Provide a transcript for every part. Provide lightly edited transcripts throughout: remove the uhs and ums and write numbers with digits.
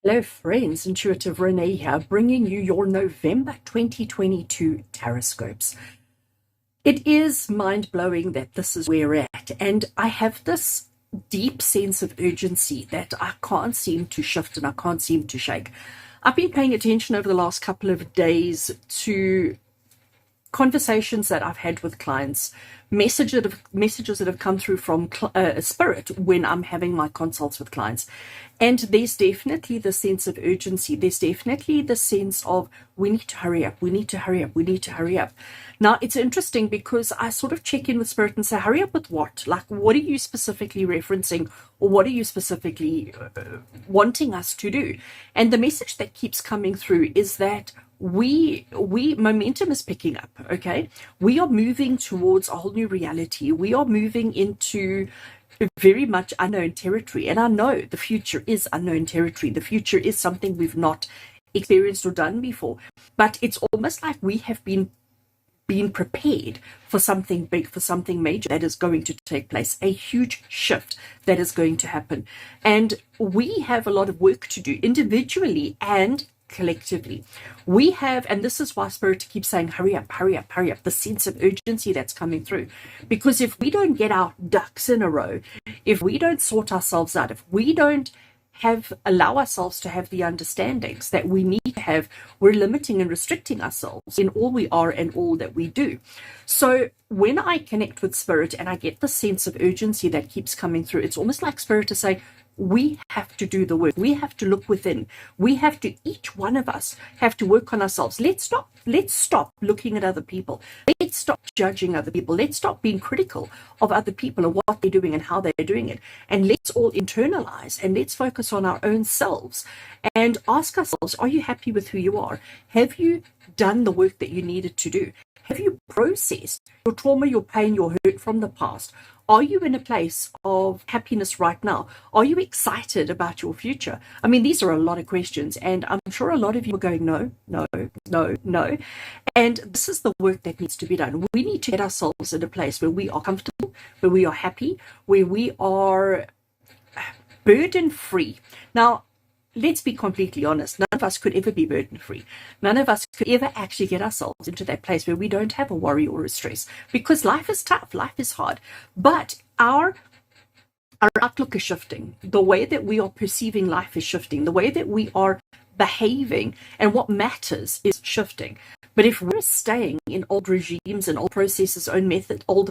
Hello friends, Intuitive Rene here, bringing you your November 2022 TarotScopes. It is mind-blowing that this is where we're at, and I have this deep sense of urgency that I can't seem to shift and I can't seem to shake. I've been paying attention over the last couple of days to conversations that I've had with clients, messages that have come through from Spirit when I'm having my consults with clients. And there's definitely the sense of urgency. There's definitely the sense of we need to hurry up, we need to hurry up, we need to hurry up. Now, it's interesting because I sort of check in with Spirit and say, hurry up with what? Like, what are you specifically referencing, or what are you specifically wanting us to do? And the message that keeps coming through is that we momentum is picking up. Okay, we are moving towards a whole new reality. We are moving into very much unknown territory, and I know the future is unknown territory. The future is something we've not experienced or done before, but it's almost like we have been prepared for something big, for something major that is going to take place, a huge shift that is going to happen. And we have a lot of work to do individually and collectively. We have, and this is why Spirit keeps saying, hurry up, hurry up, hurry up, the sense of urgency that's coming through. Because if we don't get our ducks in a row, if we don't sort ourselves out, if we don't allow ourselves to have the understandings that we need to have, we're limiting and restricting ourselves in all we are and all that we do. So when I connect with Spirit and I get the sense of urgency that keeps coming through, it's almost like Spirit to say, we have to do the work. We have to look within. We have to, each one of us have to work on ourselves. Let's stop looking at other people. Let's stop judging other people. Let's stop being critical of other people and what they're doing and how they're doing it. And let's all internalize and let's focus on our own selves and ask ourselves, are you happy with who you are? Have you done the work that you needed to do? Have you processed your trauma, your pain, your hurt from the past? Are you in a place of happiness right now? Are you excited about your future? I mean, these are a lot of questions, and I'm sure a lot of you are going, no, no, no, no. And this is the work that needs to be done. We need to get ourselves in a place where we are comfortable, where we are happy, where we are burden-free. Now, let's be completely honest. None of us could ever be burden-free. None of us could ever actually get ourselves into that place where we don't have a worry or a stress, because life is tough, life is hard. But our outlook is shifting. The way that we are perceiving life is shifting. The way that we are behaving and what matters is shifting. But if we're staying in old regimes and old processes, old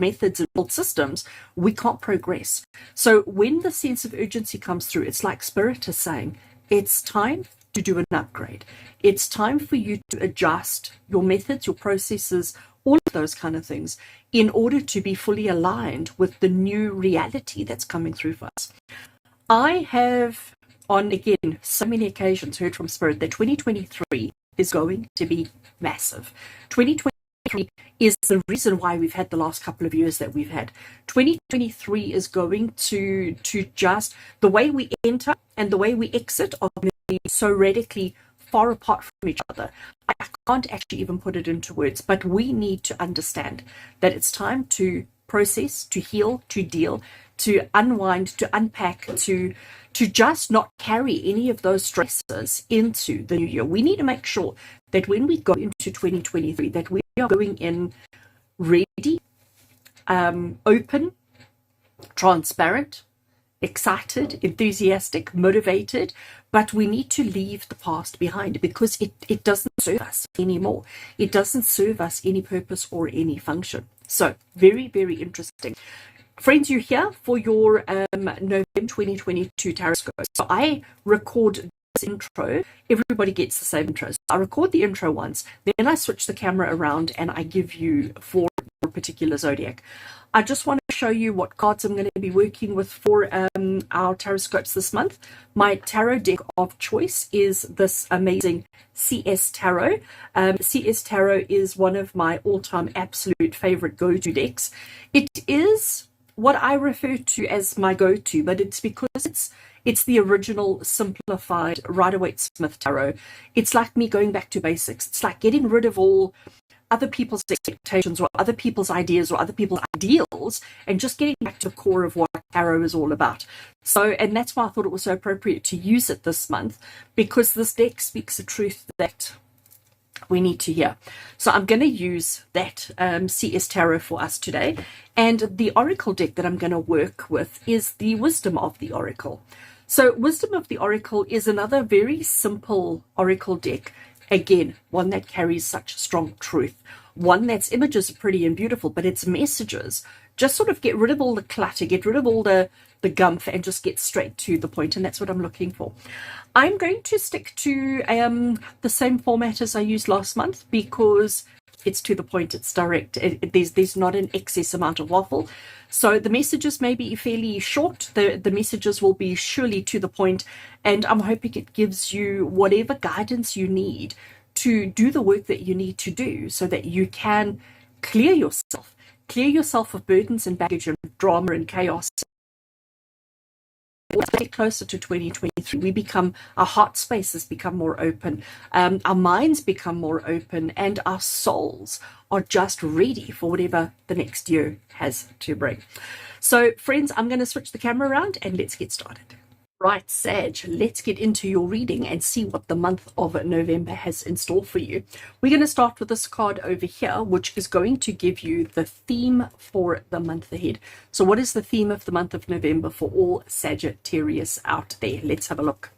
methods and old systems, we can't progress. So when the sense of urgency comes through, it's like Spirit is saying, it's time to do an upgrade. It's time for you to adjust your methods, your processes, all of those kind of things in order to be fully aligned with the new reality that's coming through for us. I have, on again, so many occasions heard from Spirit that 2023 is going to be massive. 2023 is the reason why we've had the last couple of years that we've had. 2023 is going to just, the way we enter and the way we exit are going to be so radically far apart from each other. I can't actually even put it into words, but we need to understand that it's time to process, to heal, to deal, to unwind, to unpack, to just not carry any of those stresses into the new year. We need to make sure that when we go into 2023, that we are going in ready, open, transparent, excited, enthusiastic, motivated, but we need to leave the past behind because it doesn't serve us anymore. It doesn't serve us any purpose or any function. So very, very interesting. Friends, you're here for your November 2022 TarotScope. So I record this intro. Everybody gets the same intro. So I record the intro once, then I switch the camera around and I give you for your particular zodiac. I just want to show you what cards I'm going to be working with for our TarotScopes this month. My tarot deck of choice is this amazing CS Tarot. CS Tarot is one of my all-time absolute favorite go-to decks. It is what I refer to as my go-to, but it's because it's the original simplified Rider-Waite-Smith tarot. It's like me going back to basics. It's like getting rid of all other people's expectations or other people's ideas or other people's ideals, and just getting back to the core of what tarot is all about. So, and that's why I thought it was so appropriate to use it this month, because this deck speaks the truth that we need to hear. So I'm going to use that CS Tarot for us today. And the Oracle deck that I'm going to work with is the Wisdom of the Oracle. So Wisdom of the Oracle is another very simple Oracle deck. Again, one that carries such strong truth. One that's images are pretty and beautiful, but its messages just sort of get rid of all the clutter, get rid of all the gumph, and just get straight to the point. And that's what I'm looking for. I'm going to stick to the same format as I used last month, because it's to the point, it's direct. There's not an excess amount of waffle. So the messages may be fairly short. The messages will be surely to the point, and I'm hoping it gives you whatever guidance you need to do the work that you need to do, so that you can clear yourself of burdens and baggage and drama and chaos. As we get closer to 2023, our heart spaces become more open, our minds become more open, and our souls are just ready for whatever the next year has to bring. So friends, I'm going to switch the camera around and let's get started. Right, Sag, let's get into your reading and see what the month of November has in store for you. We're going to start with this card over here, which is going to give you the theme for the month ahead. So what is the theme of the month of November for all Sagittarius out there? Let's have a look.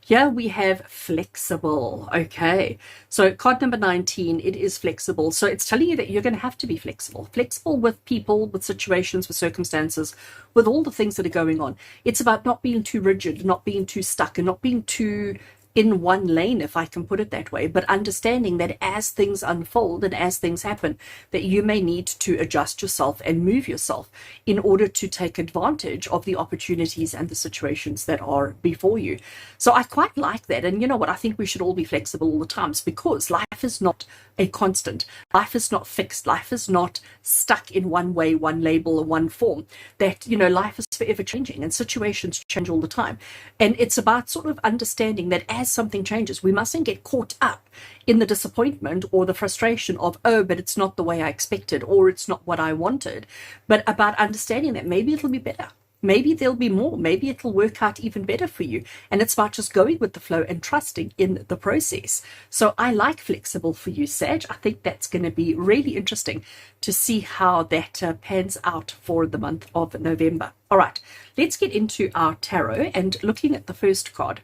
Here we have flexible. Okay, so card number 19, it is flexible. So it's telling you that you're going to have to be flexible. Flexible with people, with situations, with circumstances, with all the things that are going on. It's about not being too rigid, not being too stuck, and not being too in one lane, if I can put it that way, but understanding that as things unfold and as things happen, that you may need to adjust yourself and move yourself in order to take advantage of the opportunities and the situations that are before you. So I quite like that. And you know what? I think we should all be flexible all the times, because life is not a constant. Life is not fixed. Life is not stuck in one way, one label, or one form. That, you know, life is forever changing and situations change all the time. And it's about sort of understanding that as something changes, we mustn't get caught up in the disappointment or the frustration of, oh, but it's not the way I expected, or it's not what I wanted, but about understanding that maybe it'll be better. Maybe there'll be more. Maybe it'll work out even better for you. And it's about just going with the flow and trusting in the process. So I like flexible for you, Sag. I think that's going to be really interesting to see how that pans out for the month of November. All right, let's get into our tarot and looking at the first card.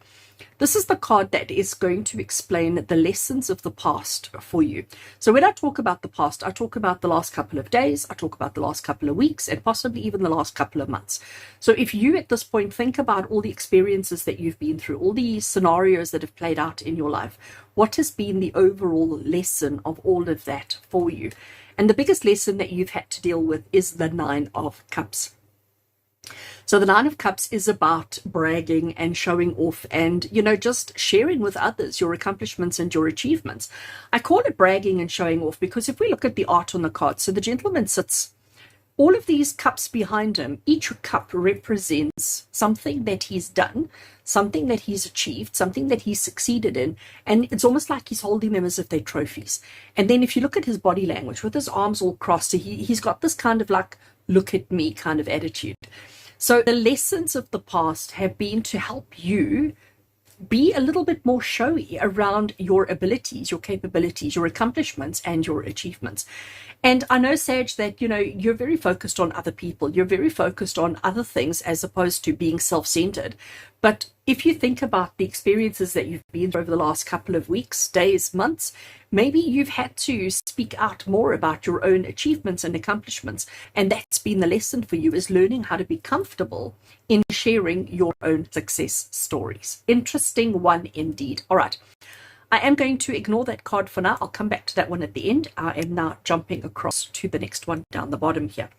This is the card that is going to explain the lessons of the past for you. So when I talk about the past, I talk about the last couple of days, I talk about the last couple of weeks, and possibly even the last couple of months. So if you at this point think about all the experiences that you've been through, all the scenarios that have played out in your life, what has been the overall lesson of all of that for you? And the biggest lesson that you've had to deal with is the Nine of Cups. So the Nine of Cups is about bragging and showing off and, you know, just sharing with others your accomplishments and your achievements. I call it bragging and showing off because if we look at the art on the card, so the gentleman sits, all of these cups behind him, each cup represents something that he's done, something that he's achieved, something that he's succeeded in, and it's almost like he's holding them as if they're trophies. And then if you look at his body language, with his arms all crossed, so he's got this kind of like, look at me kind of attitude. So the lessons of the past have been to help you be a little bit more showy around your abilities, your capabilities, your accomplishments, and your achievements. And I know, Sag, that, you know, you're very focused on other people. You're very focused on other things as opposed to being self-centered. But if you think about the experiences that you've been through over the last couple of weeks, days, months, maybe you've had to speak out more about your own achievements and accomplishments. And that's been the lesson for you, is learning how to be comfortable in sharing your own success stories. Interesting one indeed. All right. I am going to ignore that card for now. I'll come back to that one at the end. I am now jumping across to the next one down the bottom here.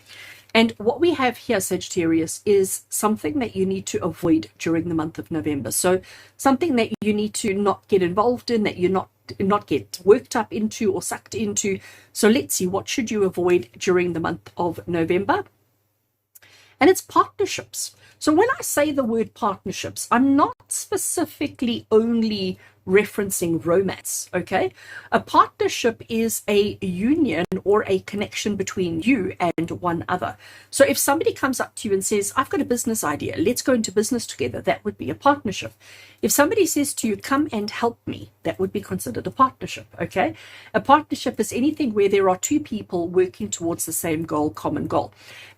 And what we have here, Sagittarius, is something that you need to avoid during the month of November. So something that you need to not get involved in, that you're not get worked up into or sucked into. So let's see, what should you avoid during the month of November? And it's partnerships. So when I say the word partnerships, I'm not specifically only referencing romance, okay? A partnership is a union or a connection between you and one other. So if somebody comes up to you and says, I've got a business idea, let's go into business together, that would be a partnership. If somebody says to you, come and help me, that would be considered a partnership, okay? A partnership is anything where there are two people working towards the same goal, common goal.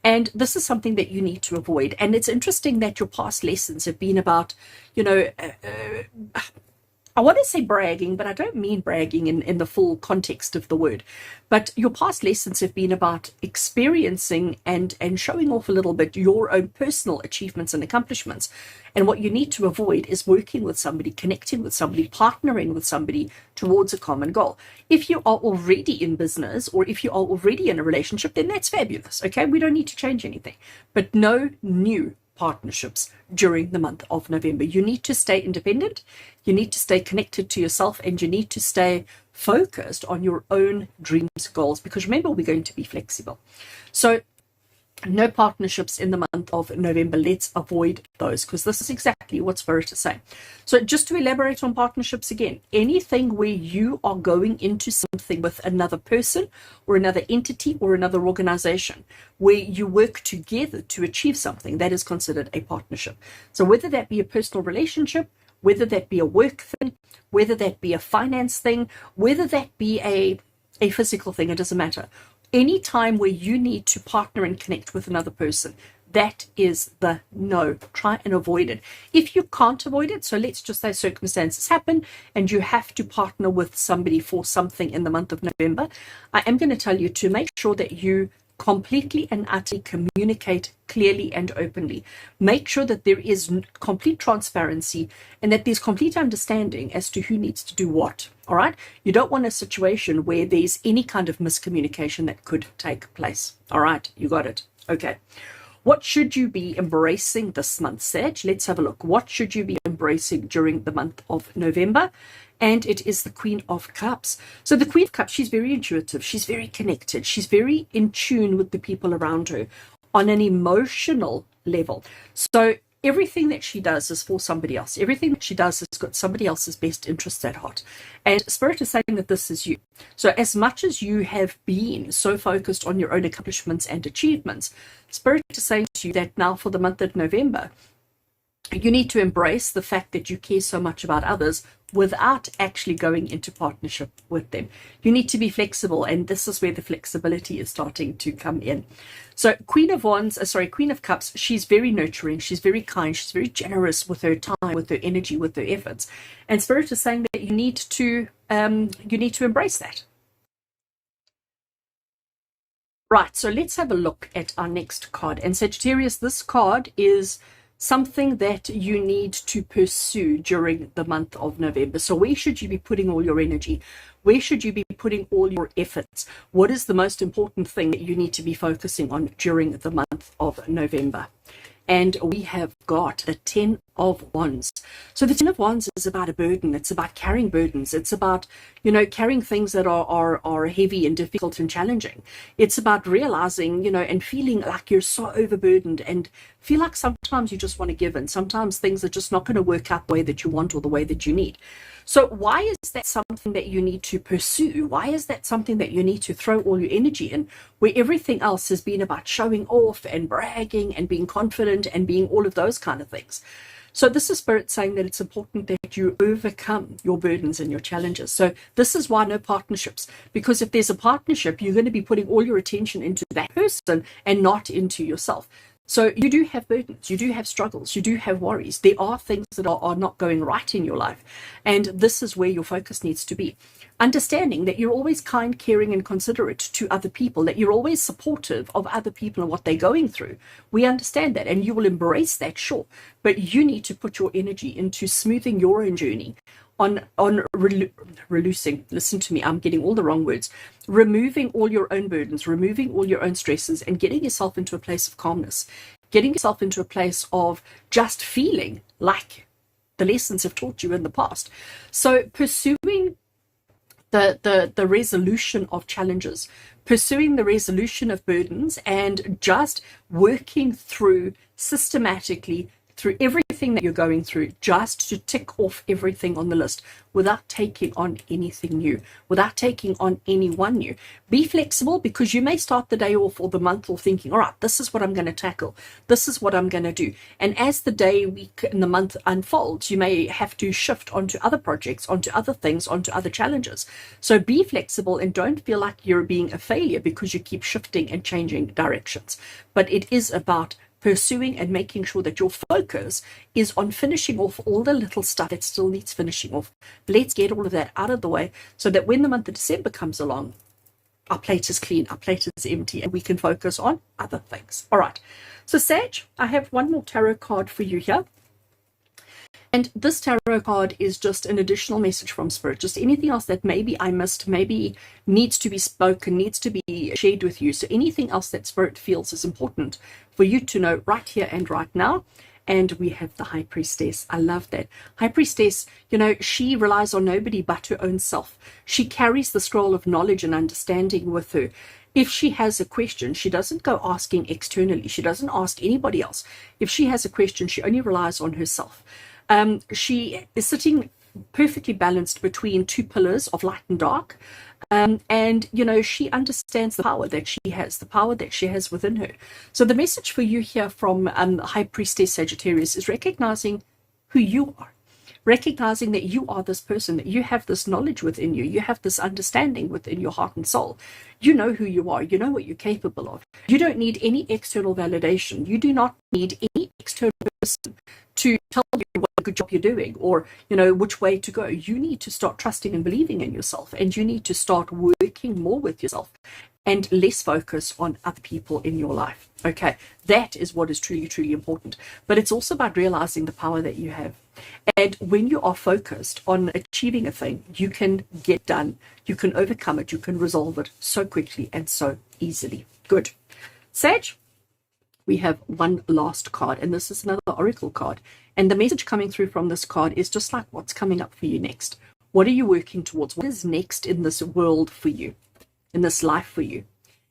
And this is something that you need to avoid. And it's interesting that your past lessons have been about, you know, I want to say bragging, but I don't mean bragging in the full context of the word. But your past lessons have been about experiencing and showing off a little bit your own personal achievements and accomplishments. And what you need to avoid is working with somebody, connecting with somebody, partnering with somebody towards a common goal. If you are already in business or if you are already in a relationship, then that's fabulous. Okay, we don't need to change anything. But no new partnerships during the month of November. You need to stay independent, you need to stay connected to yourself, and you need to stay focused on your own dreams, goals, because remember, we're going to be flexible. So no partnerships in the month of November. Let's avoid those, because this is exactly what Spirit is saying. So just to elaborate on partnerships again, anything where you are going into something with another person or another entity or another organization, where you work together to achieve something, that is considered a partnership. So whether that be a personal relationship, whether that be a work thing, whether that be a finance thing, whether that be a physical thing, it doesn't matter. Any time where you need to partner and connect with another person, that is the no. Try and avoid it. If you can't avoid it, so let's just say circumstances happen and you have to partner with somebody for something in the month of November, I am going to tell you to make sure that you completely and utterly communicate clearly and openly. Make sure that there is complete transparency and that there's complete understanding as to who needs to do what. All right. You don't want a situation where there's any kind of miscommunication that could take place. All right. You got it. Okay. What should you be embracing this month, Sag? Let's have a look. What should you be embracing during the month of November? And it is the Queen of Cups. So the Queen of Cups, she's very intuitive. She's very connected. She's very in tune with the people around her on an emotional level. So everything that she does is for somebody else. Everything that she does has got somebody else's best interests at heart. And Spirit is saying that this is you. So as much as you have been so focused on your own accomplishments and achievements, Spirit is saying to you that now for the month of November, you need to embrace the fact that you care so much about others without actually going into partnership with them. You need to be flexible, and this is where the flexibility is starting to come in. So Queen of Cups, she's very nurturing, she's very kind, she's very generous with her time, with her energy, with her efforts. And Spirit is saying that you need to embrace that. Right, so let's have a look at our next card. And Sagittarius, this card is something that you need to pursue during the month of November. So where should you be putting all your energy? Where should you be putting all your efforts? What is the most important thing that you need to be focusing on during the month of November? And we have got the 10 of Wands. So the 10 of Wands is about a burden. It's about carrying burdens. It's about, carrying things that are heavy and difficult and challenging. It's about realizing, and feeling like you're so overburdened and feel like sometimes you just want to give in. Sometimes things are just not going to work out the way that you want or the way that you need. So why is that something that you need to pursue? Why is that something that you need to throw all your energy in, where everything else has been about showing off and bragging and being confident and being all of those kind of things? So this is Spirit saying that it's important that you overcome your burdens and your challenges. So this is why no partnerships, because if there's a partnership, you're going to be putting all your attention into that person and not into yourself. So you do have burdens, you do have struggles, you do have worries. There are things that are not going right in your life. And this is where your focus needs to be. Understanding that you're always kind, caring, and considerate to other people, that you're always supportive of other people and what they're going through. We understand that, and you will embrace that, sure. But you need to put your energy into smoothing your own journey, on releasing, listen to me, I'm getting all the wrong words, removing all your own burdens, removing all your own stresses, and getting yourself into a place of calmness, getting yourself into a place of just feeling like the lessons have taught you in the past. So pursuing the resolution of challenges, pursuing the resolution of burdens, and just working through systematically through everything that you're going through, just to tick off everything on the list without taking on anything new, without taking on anyone new. Be flexible, because you may start the day off or the month off thinking, all right, this is what I'm going to tackle. This is what I'm going to do. And as the day, week, and the month unfolds, you may have to shift onto other projects, onto other things, onto other challenges. So be flexible and don't feel like you're being a failure because you keep shifting and changing directions. But it is about pursuing and making sure that your focus is on finishing off all the little stuff that still needs finishing off. Let's get all of that out of the way so that when the month of December comes along, our plate is clean, our plate is empty, and we can focus on other things. All right. So Sag, I have one more tarot card for you here. And this tarot card is just an additional message from Spirit, just anything else that maybe I missed, maybe needs to be spoken, needs to be shared with you. So anything else that Spirit feels is important for you to know right here and right now. And we have the High Priestess. I love that. High Priestess, you know, she relies on nobody but her own self. She carries the scroll of knowledge and understanding with her. If she has a question, she doesn't go asking externally. She doesn't ask anybody else. If she has a question, she only relies on herself. She is sitting perfectly balanced between two pillars of light and dark. And, you know, she understands the power that she has, the power that she has within her. So the message for you here from High Priestess Sagittarius is recognizing who you are. Recognizing that you are this person, that you have this knowledge within you, you have this understanding within your heart and soul. You know who you are, you know what you're capable of. You don't need any external validation. You do not need any external person to tell you what a good job you're doing, or, you know, which way to go. You need to start trusting and believing in yourself, and you need to start working more with yourself and less focus on other people in your life. Okay, that is what is truly, truly important. But it's also about realizing the power that you have. And when you are focused on achieving a thing, you can get done, you can overcome it, you can resolve it so quickly and so easily. Good. Sag, we have one last card, and this is another oracle card. And the message coming through from this card is just like what's coming up for you next. What are you working towards? What is next in this world for you, in this life for you?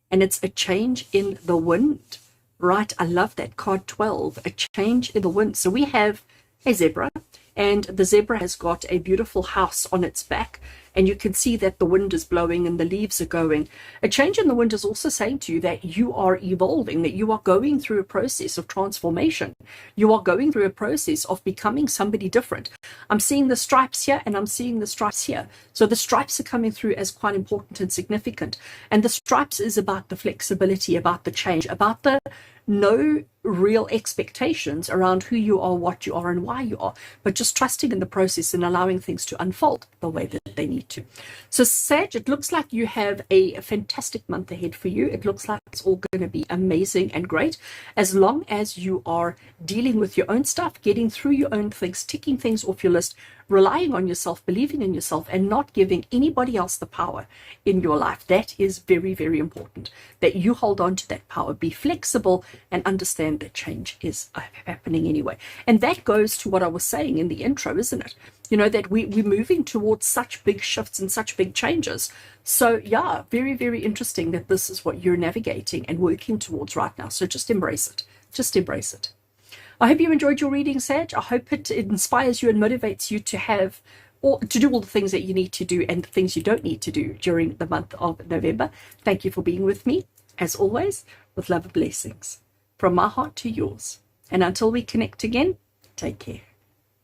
And it's a change in the wind, right? I love that card 12, a change in the wind. So we have a zebra, and the zebra has got a beautiful house on its back, and you can see that the wind is blowing and the leaves are going. A change in the wind is also saying to you that you are evolving, that you are going through a process of transformation. You are going through a process of becoming somebody different. I'm seeing the stripes here, and I'm seeing the stripes here. So the stripes are coming through as quite important and significant. And the stripes is about the flexibility, about the change, about the no real expectations around who you are, what you are, and why you are, but just trusting in the process and allowing things to unfold the way that they need to. So Sag, it looks like you have a fantastic month ahead for you. It looks like it's all going to be amazing and great, as long as you are dealing with your own stuff, getting through your own things, ticking things off your list, relying on yourself, believing in yourself, and not giving anybody else the power in your life. That is very, very important, that you hold on to that power. Be flexible and understand that change is happening anyway. And that goes to what I was saying in the intro, isn't it? You know, that we're moving towards such big shifts and such big changes. So yeah, very, very interesting that this is what you're navigating and working towards right now. So just embrace it. Just embrace it. I hope you enjoyed your reading, Sag. I hope it inspires you and motivates you to have, or to do all the things that you need to do and the things you don't need to do during the month of November. Thank you for being with me, as always, with love and blessings from my heart to yours. And until we connect again, take care.